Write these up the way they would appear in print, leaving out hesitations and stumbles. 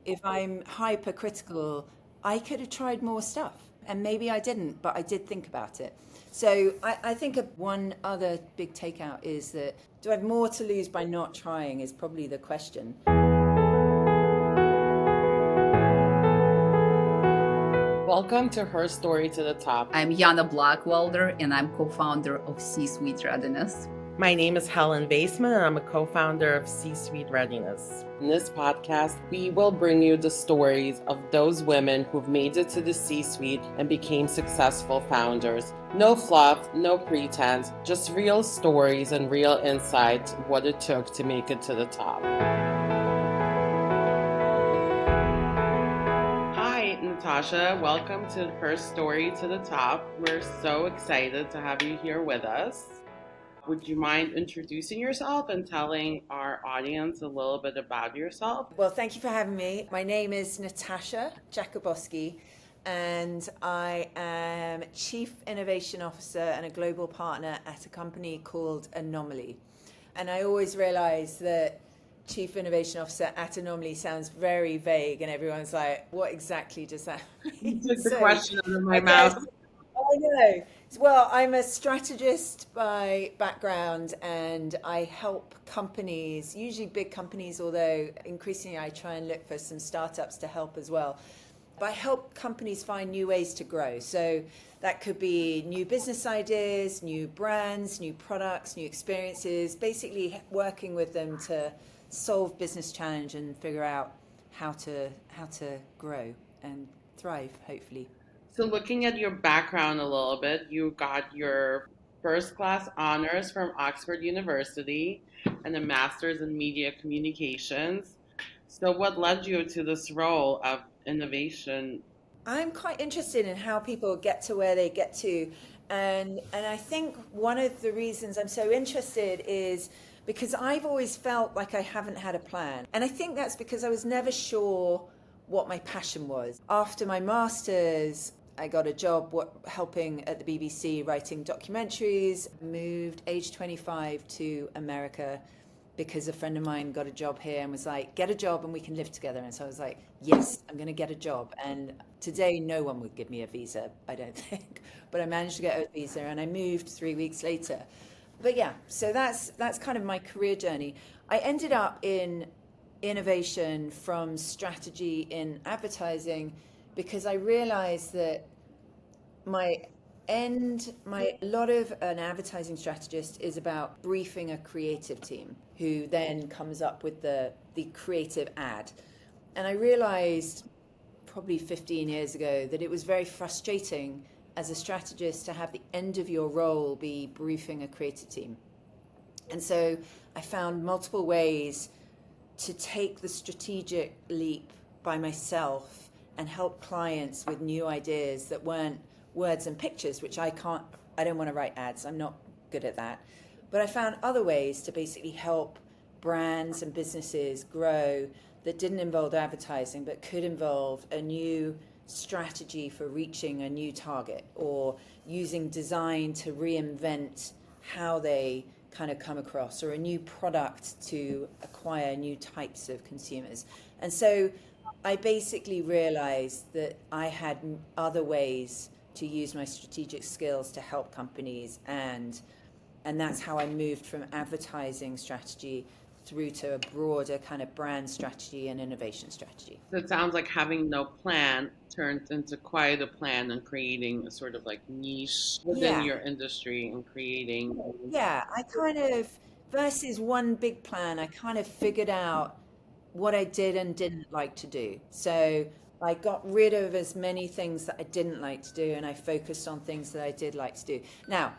if I'm hypercritical, I could have tried more stuff. And maybe I didn't, but I did think about it. So I think one other big takeout is that do I have more to lose by not trying is probably the question. Welcome to Her Story to the Top. I'm Jana Blackwelder, and I'm co-founder of C-SuiteReadiness. My name is Helen Vaysman, and I'm a co-founder of C-SuiteReadiness. In this podcast, we will bring you the stories of those women who've made it to the C-suite and became successful founders. No fluff, no pretense, just real stories and real insight of what it took to make it to the top. Hi, Natasha. Welcome to Her Story to the Top. We're so excited to have you here with us. Would you mind introducing yourself and telling our audience a little bit about yourself? Well, thank you for having me. My name is Natasha Jakubowski, and I am Chief Innovation Officer and a global partner at a company called Anomaly. And I always realize that Chief Innovation Officer at Anomaly sounds very vague, and everyone's like, what exactly does that mean? You took the question out of my mouth. I know. Well, I'm a strategist by background, and I help companies, usually big companies, although increasingly I try and look for some startups to help as well. But I help companies find new ways to grow. So that could be new business ideas, new brands, new products, new experiences, basically working with them to solve business challenge and figure out how to grow and thrive, hopefully. So looking at your background a little bit, you got your first class honors from Oxford University and a master's in media communications. So what led you to this role of innovation? I'm quite interested in how people get to where they get to. And I think one of the reasons I'm so interested is because I've always felt like I haven't had a plan. And I think that's because I was never sure what my passion was. After my master's, I got a job helping at the BBC writing documentaries, moved age 25 to America because a friend of mine got a job here and was like, get a job and we can live together. And so I was like, yes, I'm going to get a job. And today no one would give me a visa, I don't think. But I managed to get a visa and I moved 3 weeks later. But yeah, so that's kind of my career journey. I ended up in innovation from strategy in advertising because I realized that a lot of an advertising strategist is about briefing a creative team who then comes up with the creative ad. And I realized probably 15 years ago that it was very frustrating as a strategist to have the end of your role be briefing a creative team. And so I found multiple ways to take the strategic leap by myself and help clients with new ideas that weren't words and pictures, which I don't want to write ads. I'm not good at that. But I found other ways to basically help brands and businesses grow that didn't involve advertising, but could involve a new strategy for reaching a new target or using design to reinvent how they kind of come across, or a new product to acquire new types of consumers. And so I basically realized that I had other ways to use my strategic skills to help companies, and that's how I moved from advertising strategy through to a broader kind of brand strategy and innovation strategy. So it sounds like having no plan turns into quite a plan and creating a sort of like niche within your industry and creating. Yeah, I kind of, versus one big plan, I kind of figured out what I did and didn't like to do. So I got rid of as many things that I didn't like to do, and I focused on things that I did like to do. Now,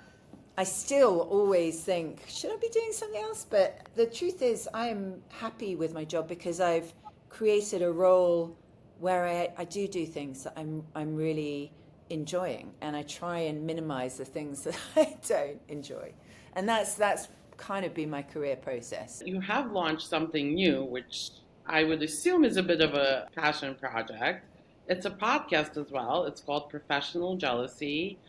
I still always think, should I be doing something else? But the truth is, I am happy with my job because I've created a role where I do things that I'm really enjoying, and I try and minimize the things that I don't enjoy. And that's kind of been my career process. You have launched something new, which I would assume is a bit of a passion project. It's a podcast as well. It's called Professional Jealousy.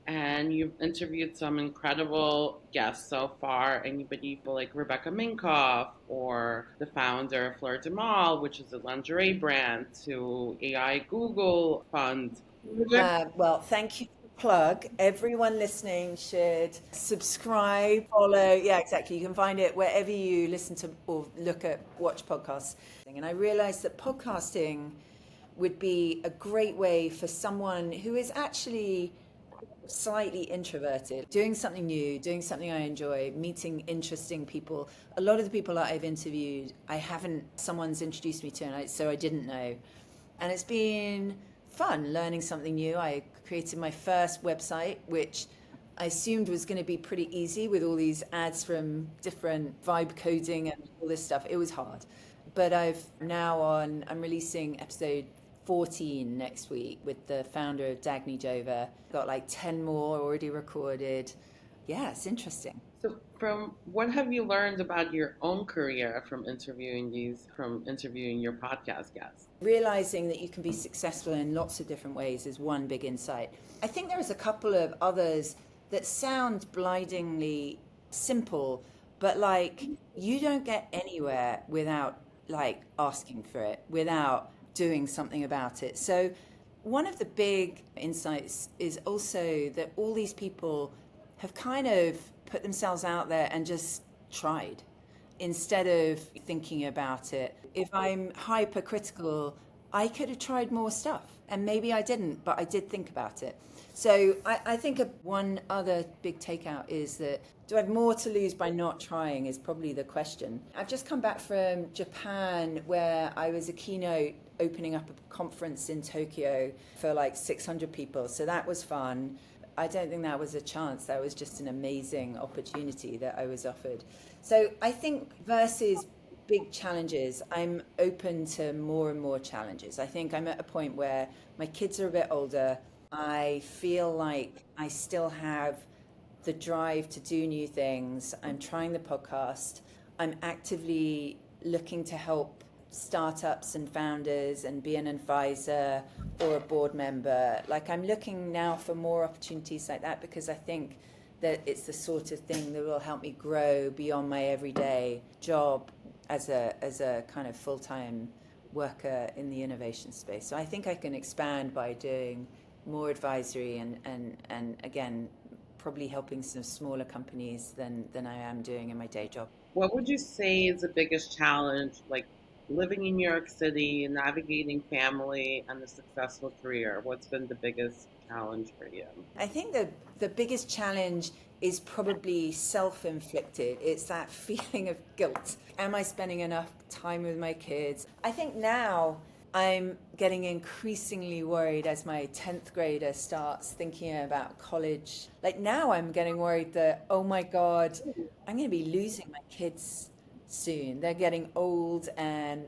And you've interviewed some incredible guests so far. Anybody like Rebecca Minkoff or the founder of Fleur de Mal, which is a lingerie brand, to AI Google Fund. Well, thank you for the plug. Everyone listening should subscribe, follow. Yeah, exactly. You can find it wherever you listen to or look at, watch podcasts. And I realized that podcasting would be a great way for someone who is actually slightly introverted, doing something new, doing something I enjoy, meeting interesting people. A lot of the people that I've interviewed, someone's introduced me to, so I didn't know. And it's been fun learning something new. I created my first website, which I assumed was going to be pretty easy with all these ads from different vibe coding and all this stuff. It was hard. But I'm releasing episode 14 next week with the founder of Dagny Dover. Got like 10 more already recorded. Yeah, it's interesting. So, from what have you learned about your own career from interviewing your podcast guests? Realizing that you can be successful in lots of different ways is one big insight. I think there is a couple of others that sound blindingly simple, but like you don't get anywhere without like asking for it, without doing something about it. So one of the big insights is also that all these people have kind of put themselves out there and just tried instead of thinking about it. If I'm hypercritical, I could have tried more stuff and maybe I didn't, but I did think about it. So I think one other big takeout is that do I have more to lose by not trying is probably the question. I've just come back from Japan where I was a keynote opening up a conference in Tokyo for like 600 people. So that was fun. I don't think that was a chance. That was just an amazing opportunity that I was offered. So I think versus big challenges, I'm open to more and more challenges. I think I'm at a point where my kids are a bit older. I feel like I still have the drive to do new things. I'm trying the podcast. I'm actively looking to help startups and founders and be an advisor or a board member. Like I'm looking now for more opportunities like that because I think that it's the sort of thing that will help me grow beyond my everyday job as a kind of full-time worker in the innovation space. So I think I can expand by doing more advisory and again, probably helping some smaller companies than I am doing in my day job. What would you say is the biggest challenge, like living in New York City, navigating family and a successful career? What's been the biggest challenge for you? I think the biggest challenge is probably self-inflicted. It's that feeling of guilt. Am I spending enough time with my kids? I think now I'm getting increasingly worried as my 10th grader starts thinking about college. Like now I'm getting worried that, oh my God, I'm going to be losing my kids soon. They're getting old and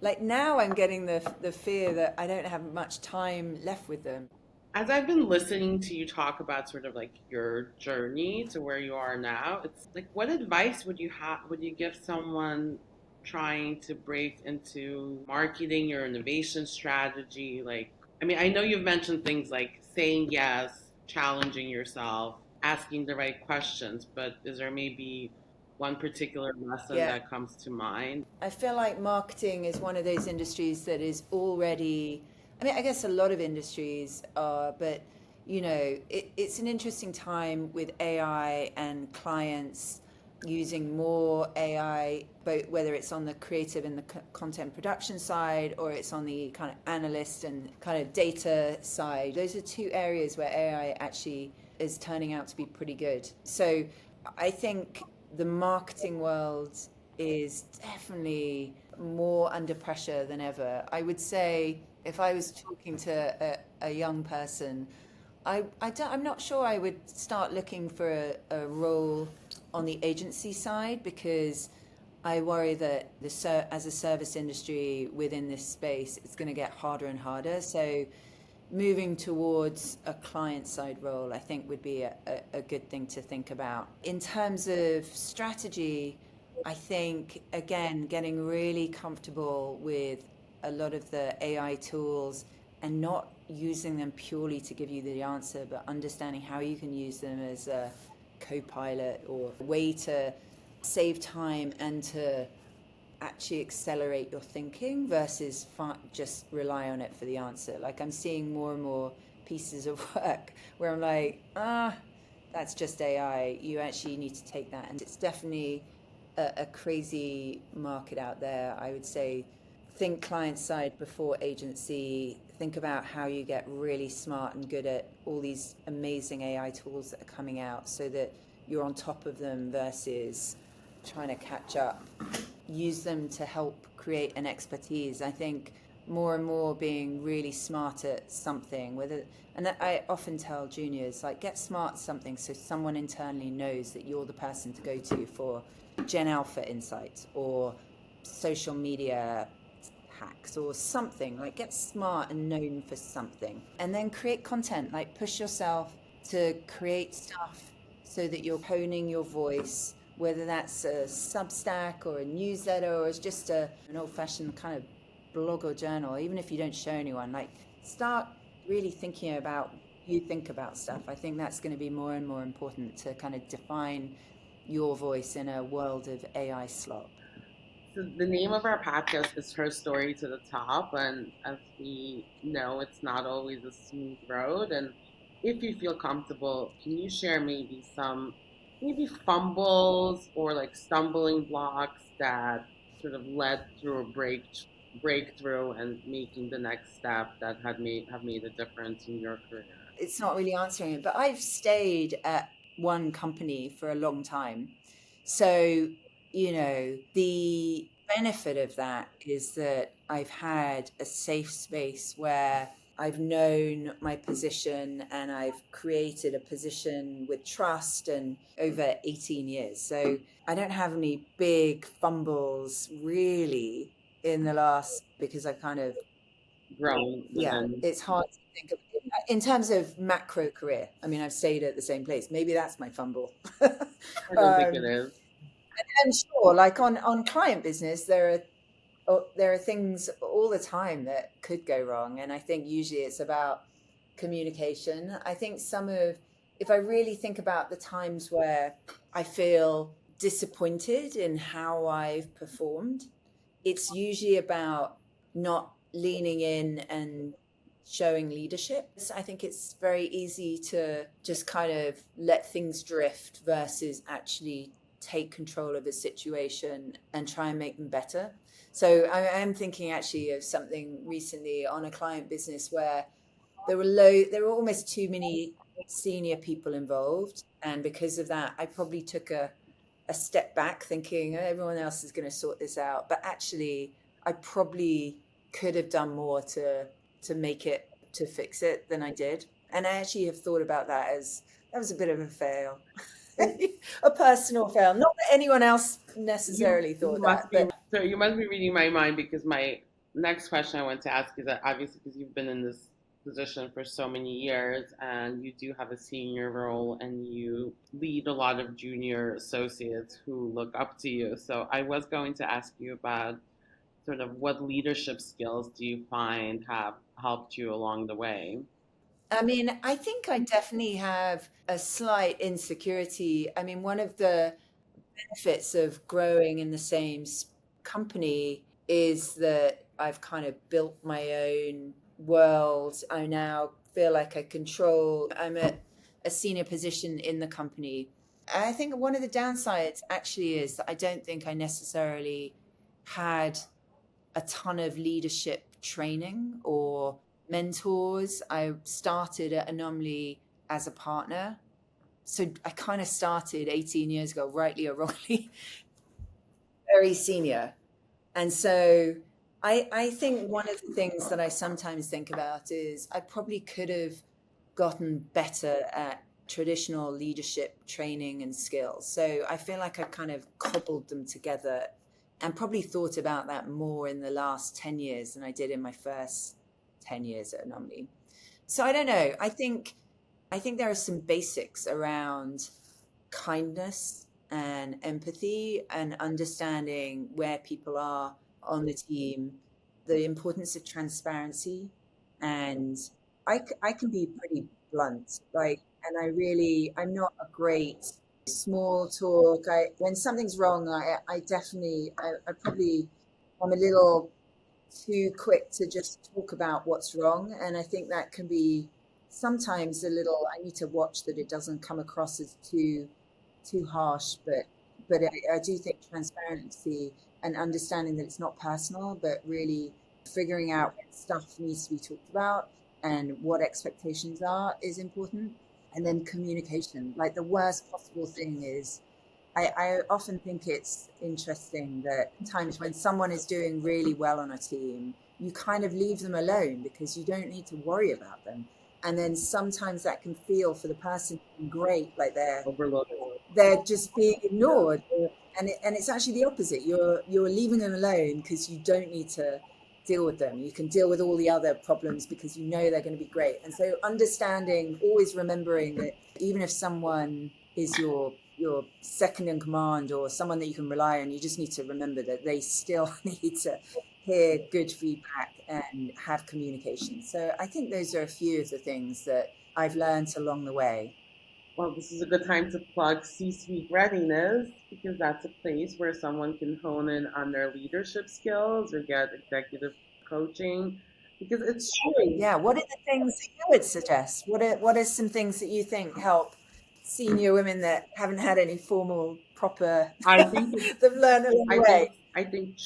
like now I'm getting the fear that I don't have much time left with them. As I've been listening to you talk about sort of like your journey to where you are now, it's like what advice would you give someone trying to break into marketing your innovation strategy? Like, I mean, I know you've mentioned things like saying yes, challenging yourself, asking the right questions, but is there maybe one particular lesson that comes to mind? I feel like marketing is one of those industries that is already, I mean, I guess a lot of industries are, but you know, it's an interesting time with AI and clients using more AI, both whether it's on the creative and the content production side, or it's on the kind of analyst and kind of data side. Those are two areas where AI actually is turning out to be pretty good. So I think the marketing world is definitely more under pressure than ever. I would say if I was talking to a young person, I'm not sure I would start looking for a role on the agency side because I worry that as a service industry within this space, it's going to get harder and harder. So moving towards a client-side role, I think would be a good thing to think about. In terms of strategy, I think, again, getting really comfortable with a lot of the AI tools and not using them purely to give you the answer, but understanding how you can use them as a co-pilot or a way to save time and to actually accelerate your thinking versus just rely on it for the answer. Like I'm seeing more and more pieces of work where I'm like, that's just AI. You actually need to take that. And it's definitely a crazy market out there. I would say think client side before agency. Think about how you get really smart and good at all these amazing AI tools that are coming out so that you're on top of them versus trying to catch up. Use them to help create an expertise. I think more and more being really smart at something, and I often tell juniors, like, get smart at something so someone internally knows that you're the person to go to for Gen Alpha insights or social media hacks or something. Like, get smart and known for something, and then create content. Like, push yourself to create stuff so that you're honing your voice, whether that's a Substack or a newsletter or it's just an old-fashioned kind of blog or journal. Even if you don't show anyone, like, start really thinking about you think about stuff. I think that's going to be more and more important to kind of define your voice in a world of AI slop. So the name of our podcast is Her Story to the Top, and as we know, it's not always a smooth road. And if you feel comfortable, can you share maybe some fumbles or like stumbling blocks that sort of led through a breakthrough and making the next step that have made a difference in your career? It's not really answering it, but I've stayed at one company for a long time. So, the benefit of that is that I've had a safe space where I've known my position and I've created a position with trust and over 18 years. So I don't have any big fumbles really in the last, because I've kind of, Grown within. it's hard to think of in terms of macro career. I mean, I've stayed at the same place. Maybe that's my fumble. I don't think it is. And sure, like on client business, there are things all the time that could go wrong, and I think usually it's about communication. I think if I really think about the times where I feel disappointed in how I've performed, it's usually about not leaning in and showing leadership. I think it's very easy to just kind of let things drift versus actually take control of a situation and try and make them better. So I am thinking actually of something recently on a client business where there were almost too many senior people involved, and because of that, I probably took a step back, thinking, "Oh, everyone else is going to sort this out." But actually, I probably could have done more to fix it than I did. And I actually have thought about that as that was a bit of a fail. A personal fail. Not that anyone else necessarily thought that, but So you must be reading my mind, because my next question I want to ask is that obviously because you've been in this position for so many years and you do have a senior role and you lead a lot of junior associates who look up to you. So I was going to ask you about sort of what leadership skills do you find have helped you along the way? I mean, I think I definitely have a slight insecurity. I mean, one of the benefits of growing in the same company is that I've kind of built my own world. I now feel like I'm at a senior position in the company. And I think one of the downsides actually is that I don't think I necessarily had a ton of leadership training or mentors. I started at Anomaly as a partner. So I kind of started 18 years ago, rightly or wrongly, very senior. And so I think one of the things that I sometimes think about is I probably could have gotten better at traditional leadership training and skills. So I feel like I've kind of cobbled them together and probably thought about that more in the last 10 years than I did in my first 10 years at Anomaly. So I don't know. I think there are some basics around kindness and empathy and understanding where people are on the team, the importance of transparency, And I can be pretty blunt, like, and I'm not a great small talk. When something's wrong, I definitely, I probably, I'm a little too quick to just talk about what's wrong. And I think that can be sometimes a little, I need to watch that it doesn't come across as too harsh, but I do think transparency and understanding that it's not personal, but really figuring out what stuff needs to be talked about and what expectations are is important. And then communication, like the worst possible thing is I often think it's interesting that times when someone is doing really well on a team, you kind of leave them alone because you don't need to worry about them. And then sometimes that can feel for the person great, like they're just being ignored, and it's actually the opposite. You're leaving them alone because you don't need to deal with them. You can deal with all the other problems because you know they're going to be great. And so understanding, always remembering that even if someone is your second in command or someone that you can rely on, you just need to remember that they still need to hear good feedback and have communication. So I think those are a few of the things that I've learned along the way. Well, this is a good time to plug C-Suite Readiness because that's a place where someone can hone in on their leadership skills or get executive coaching because it's true. Yeah, what are the things that you would suggest? What are some things that you think help senior women that haven't had any formal, proper, I think they've learned along the way? I think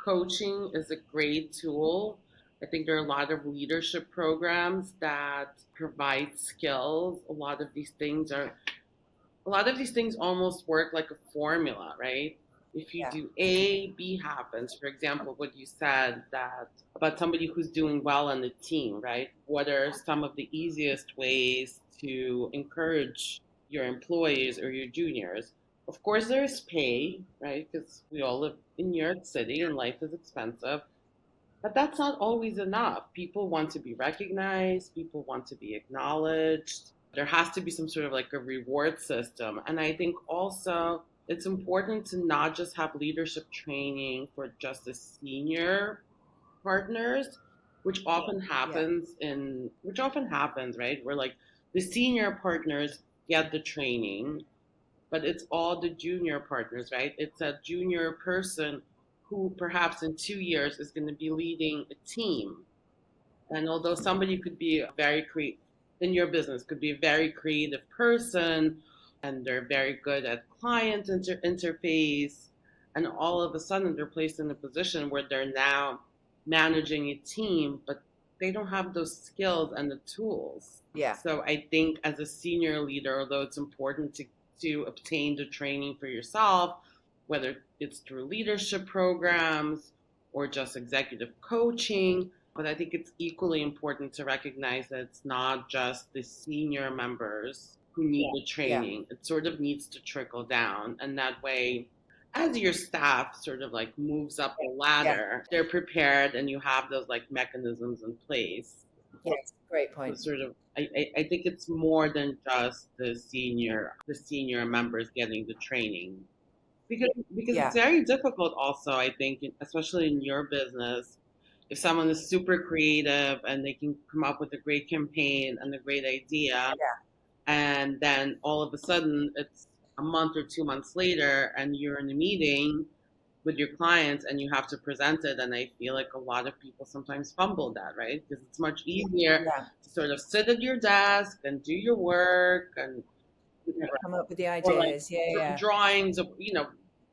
coaching is a great tool. I think there are a lot of leadership programs that provide skills. A lot of these things almost work like a formula, right? If you Yeah. do A, B happens. For example, what you said that about somebody who's doing well on the team, right? What are some of the easiest ways to encourage your employees or your juniors? Of course, there's pay, right? Because we all live in New York City and life is expensive. But that's not always enough. People want to be recognized, people want to be acknowledged. There has to be some sort of like a reward system. And I think also it's important to not just have leadership training for just the senior partners, which often happens, right? Where like the senior partners get the training, but it's all the junior partners, right? It's a junior person who perhaps in 2 years is going to be leading a team. And although somebody could be very creative in your business, could be a very creative person, and they're very good at client interface, and all of a sudden they're placed in a position where they're now managing a team, but they don't have those skills and the tools. Yeah. So I think as a senior leader, although it's important to obtain the training for yourself, whether it's through leadership programs or just executive coaching, but I think it's equally important to recognize that it's not just the senior members who need the training. It sort of needs to trickle down. And that way, as your staff sort of like moves up the ladder, they're prepared and you have those like mechanisms in place. Yes, great point. So sort of, I think it's more than just the senior members getting the training. Because it's very difficult also, I think, especially in your business, if someone is super creative and they can come up with a great campaign and a great idea, and then all of a sudden it's a month or 2 months later and you're in a meeting with your clients and you have to present it, and I feel like a lot of people sometimes fumble that, right? Because it's much easier to sort of sit at your desk and do your work and come up with the ideas, drawings of,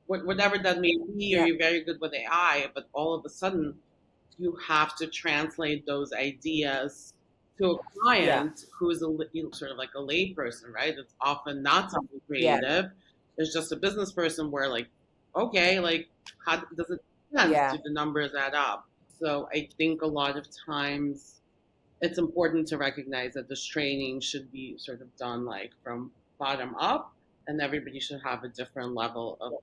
whatever that may be, or you're very good with AI, but all of a sudden you have to translate those ideas to a client who's sort of like a layperson, right? It's often not something creative. It's just a business person where like, okay, like how does it make sense? Do the numbers add up? So I think a lot of times it's important to recognize that this training should be sort of done like from bottom up, and everybody should have a different level of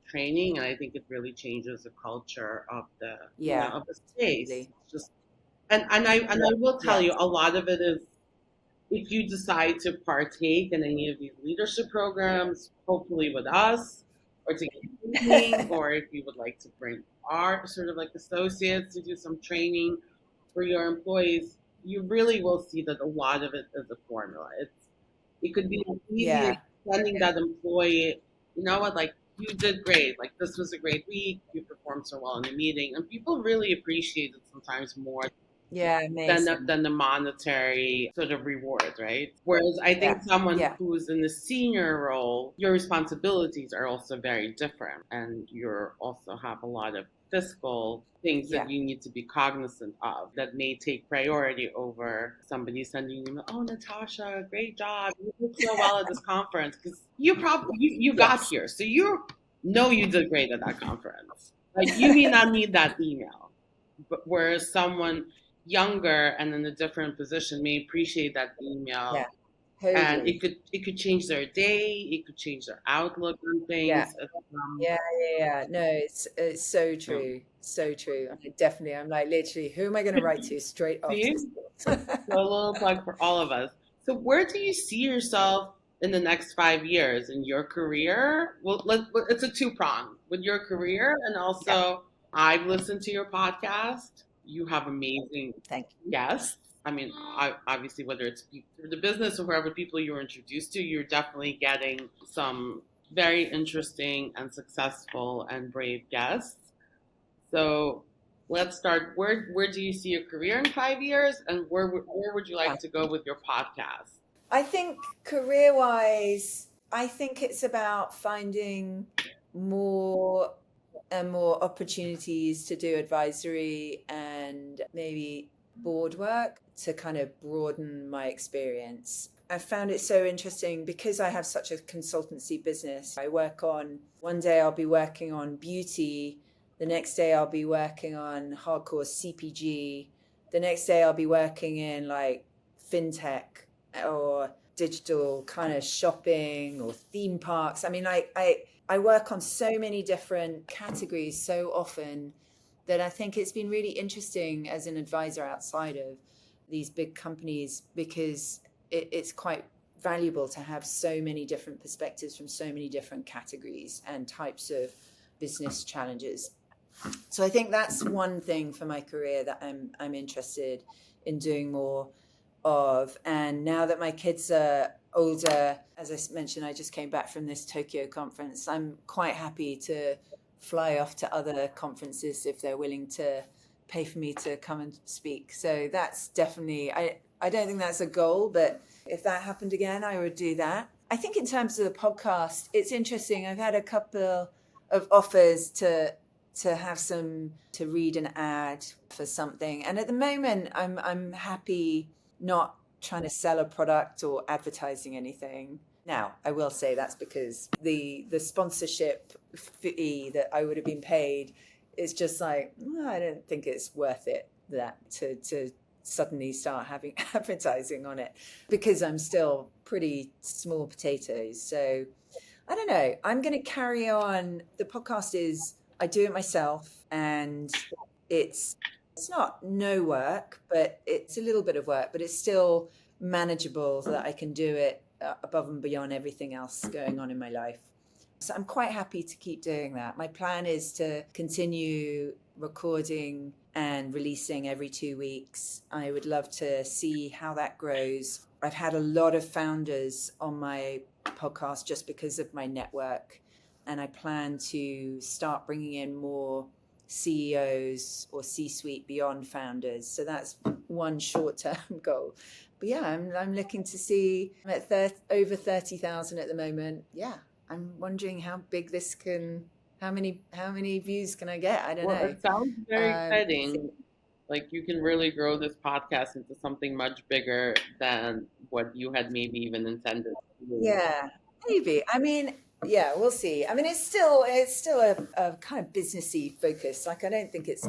training, and I think it really changes the culture of the of the space. Just and I will tell you, a lot of it is if you decide to partake in any of these leadership programs, hopefully with us, or to get training, or if you would like to bring our sort of like associates to do some training for your employees, you really will see that a lot of it is a formula. It could be easy Yeah. sending that employee, you know what, like you did great, like this was a great week, you performed so well in the meeting, and people really appreciate it sometimes more Yeah. Amazing. than the monetary sort of rewards, right? Whereas I think Yeah. someone Yeah. who's in the senior role, your responsibilities are also very different, and you also have a lot of fiscal things that Yeah. you need to be cognizant of that may take priority over somebody sending you, oh, Natasha, great job, you did so well at this conference, because you got Yes. here, so you know you did great at that conference. Like you may not need that email, but whereas someone younger and in a different position may appreciate that Yeah. email, and Totally. it could change their day, it could change their outlook on Yeah. things. Yeah, yeah, yeah. No, it's so Um, true, so true. I'm like literally, who am I going to write to straight after See, this? so a little plug for all of us. So where do you see yourself in the next 5 years in your career? Well, it's a two prong with your career, and Yeah, also I've listened to your podcast. You have amazing thank you. guests. I mean, obviously, whether it's through the business or whoever people you were introduced to, you're definitely getting some very interesting and successful and brave guests. So let's start. Where do you see your career in 5 years, and where would you Yeah. like to go with your podcast? I think career-wise, I think it's about finding more and more opportunities to do advisory and maybe board work to kind of broaden my experience. I found it so interesting because I have such a consultancy business. I work on, one day I'll be working on beauty, the next day I'll be working on hardcore CPG, the next day I'll be working in like fintech or digital kind of shopping or theme parks. I mean, I work on so many different categories so often that I think it's been really interesting as an advisor outside of these big companies because it's quite valuable to have so many different perspectives from so many different categories and types of business challenges. So I think that's one thing for my career that I'm interested in doing more of. And now that my kids are older, as I mentioned, I just came back from this Tokyo conference. I'm quite happy to fly off to other conferences if they're willing to pay for me to come and speak. So that's definitely, I don't think that's a goal, but if that happened again, I would do that. I think in terms of the podcast, it's interesting. I've had a couple of offers to have some to read an ad for something, and at the moment I'm happy not trying to sell a product or advertising anything. Now I will say that's because the sponsorship fee that I would have been paid is just like, I don't think it's worth it that to suddenly start having advertising on it because I'm still pretty small potatoes. So I don't know. I'm going to carry on. The podcast is, I do it myself, and it's not no work, but it's a little bit of work, but it's still manageable so that I can do it above and beyond everything else going on in my life. So I'm quite happy to keep doing that. My plan is to continue recording and releasing every 2 weeks. I would love to see how that grows. I've had a lot of founders on my podcast just because of my network, and I plan to start bringing in more CEOs or C-suite beyond founders. So that's one short-term goal. But yeah, I'm looking to see. I'm at over 30,000 at the moment. Yeah, I'm wondering how big this can. How many views can I get? I don't Well, know. it sounds very I think, exciting. Like you can really grow this podcast into something much bigger than what you had maybe even intended to do. yeah, maybe. I mean, yeah, we'll see. I mean, it's still a kind of businessy focus. Like, I don't think it's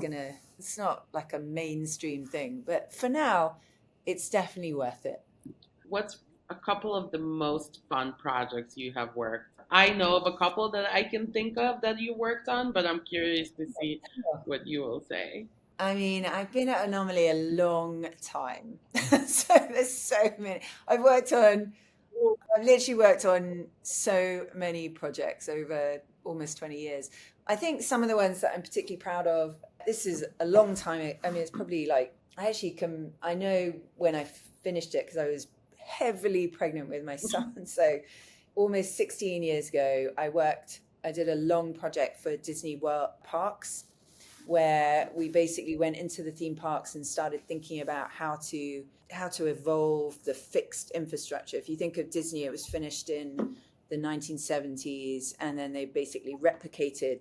not like a mainstream thing, but for now, it's definitely worth it. What's a couple of the most fun projects you have worked? I know of a couple that I can think of that you worked on, but I'm curious to see what you will say. I mean, I've been at Anomaly a long time. So there's so many. I've literally worked on so many projects over almost 20 years. I think some of the ones that I'm particularly proud of, this is a long time. I mean, it's probably like, I know when I finished it because I was heavily pregnant with my son. So almost 16 years ago, I did a long project for Disney World parks where we basically went into the theme parks and started thinking about how to evolve the fixed infrastructure. If you think of Disney, it was finished in the 1970s, and then they basically replicated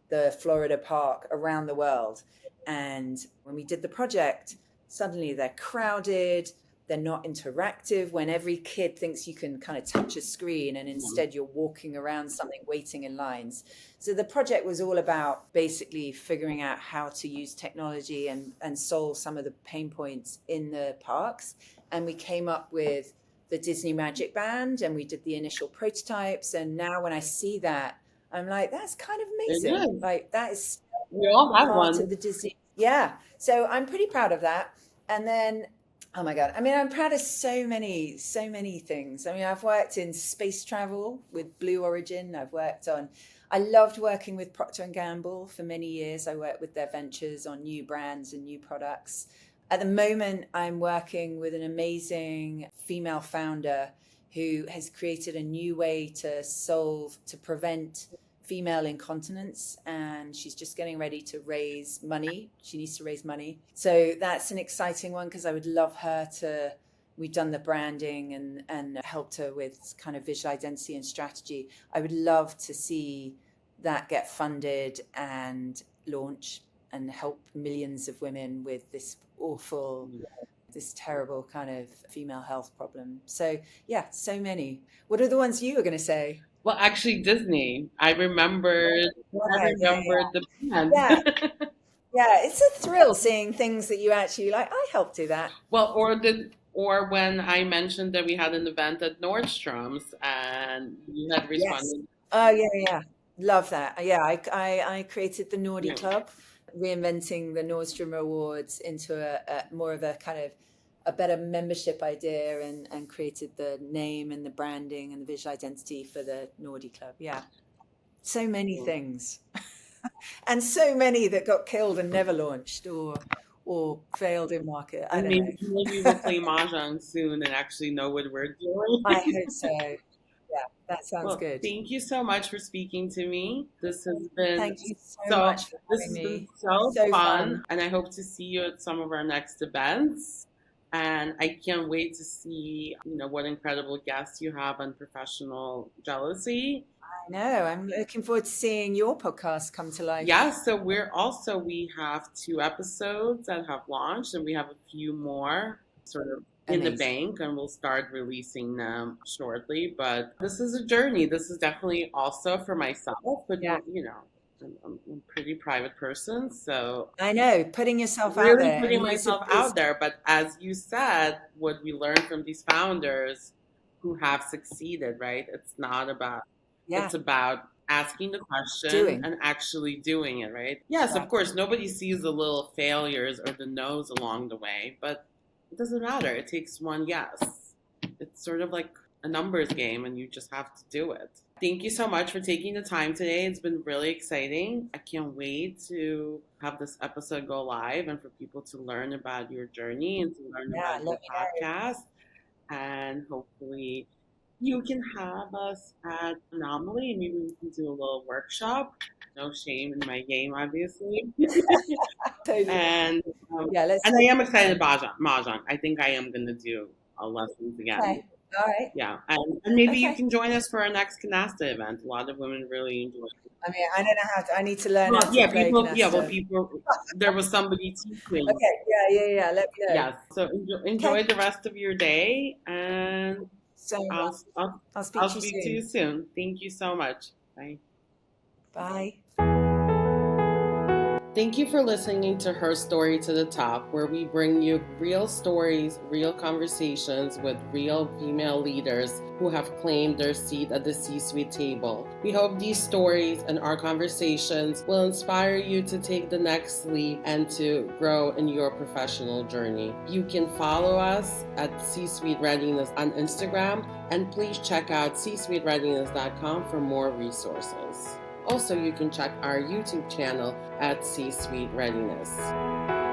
the Florida park around the world. And when we did the project, suddenly they're crowded, they're not interactive, when every kid thinks you can kind of touch a screen and instead you're walking around something waiting in lines. So the project was all about basically figuring out how to use technology and solve some of the pain points in the parks. And we came up with the Disney Magic Band, and we did the initial prototypes. And now when I see that, I'm like, that's kind of amazing. Like, that is we all have part one of the Disney. Yeah. So I'm pretty proud of that. And then, oh my God, I mean, I'm proud of so many things. I mean, I've worked in space travel with Blue Origin. I loved working with Procter & Gamble for many years. I worked with their ventures on new brands and new products. At the moment, I'm working with an amazing female founder who has created a new way to prevent female incontinence, and she's just getting ready to raise money. She needs to raise money. So that's an exciting one because I would love her to, we've done the branding and helped her with kind of visual identity and strategy. I would love to see that get funded and launch and help millions of women with this terrible kind of female health problem. So yeah, so many. What are the ones you were going to say? Well, actually, Disney. I remembered the band. Yeah. Yeah, it's a thrill seeing things that you actually like. I helped do that. Well, or when I mentioned that we had an event at Nordstrom's and you had responded. Yes. Oh yeah. Love that. Yeah, I created the Nordy Club, reinventing the Nordstrom Awards into a more of a kind of a better membership idea, and created the name and the branding and the visual identity for the Nordy Club. Yeah. So many things. And so many that got killed and never launched or failed in market. I don't know. Maybe we'll play Mahjong soon and actually know what we're doing. I hope so. Yeah, that sounds good. Thank you so much for speaking to me. This has been Thank you so much for having me. Been so fun, and I hope to see you at some of our next events. And I can't wait to see, what incredible guests you have on Professional Jealousy. I know. I'm looking forward to seeing your podcast come to life. Yeah, so we have 2 episodes that have launched, and we have a few more sort of in the bank, and we'll start releasing them shortly. But this is a journey. This is definitely also for myself, but I'm a pretty private person, so I know, putting yourself out there. Really putting myself out there. But as you said, what we learned from these founders who have succeeded, right? It's not about, it's about asking the question and actually doing it, right? Yes, of course, nobody sees the little failures or the no's along the way, but it doesn't matter. It takes one yes. It's sort of like a numbers game, and you just have to do it. Thank you so much for taking the time today. It's been really exciting. I can't wait to have this episode go live and for people to learn about your journey and to learn about your podcast. And hopefully you can have us at Anomaly, and maybe we can do a little workshop. No shame in my game, obviously. And I am excited about Mahjong. I think I am going to do a lessons again. Okay. All right. Yeah, and maybe you can join us for our next Canasta event. A lot of women really enjoy it. I mean, I don't know how to. I need to learn how to play Canasta. People. There was somebody teaching. Okay. Yeah. Let me know. Yes. So enjoy the rest of your day, and I'll speak to you soon. Thank you so much. Bye. Bye. Thank you for listening to Her Story to the Top, where we bring you real stories, real conversations with real female leaders who have claimed their seat at the C-suite table. We hope these stories and our conversations will inspire you to take the next leap and to grow in your professional journey. You can follow us at C-SuiteReadiness on Instagram, and please check out C-SuiteReadiness.com for more resources. Also, you can check our YouTube channel at C-SuiteReadiness.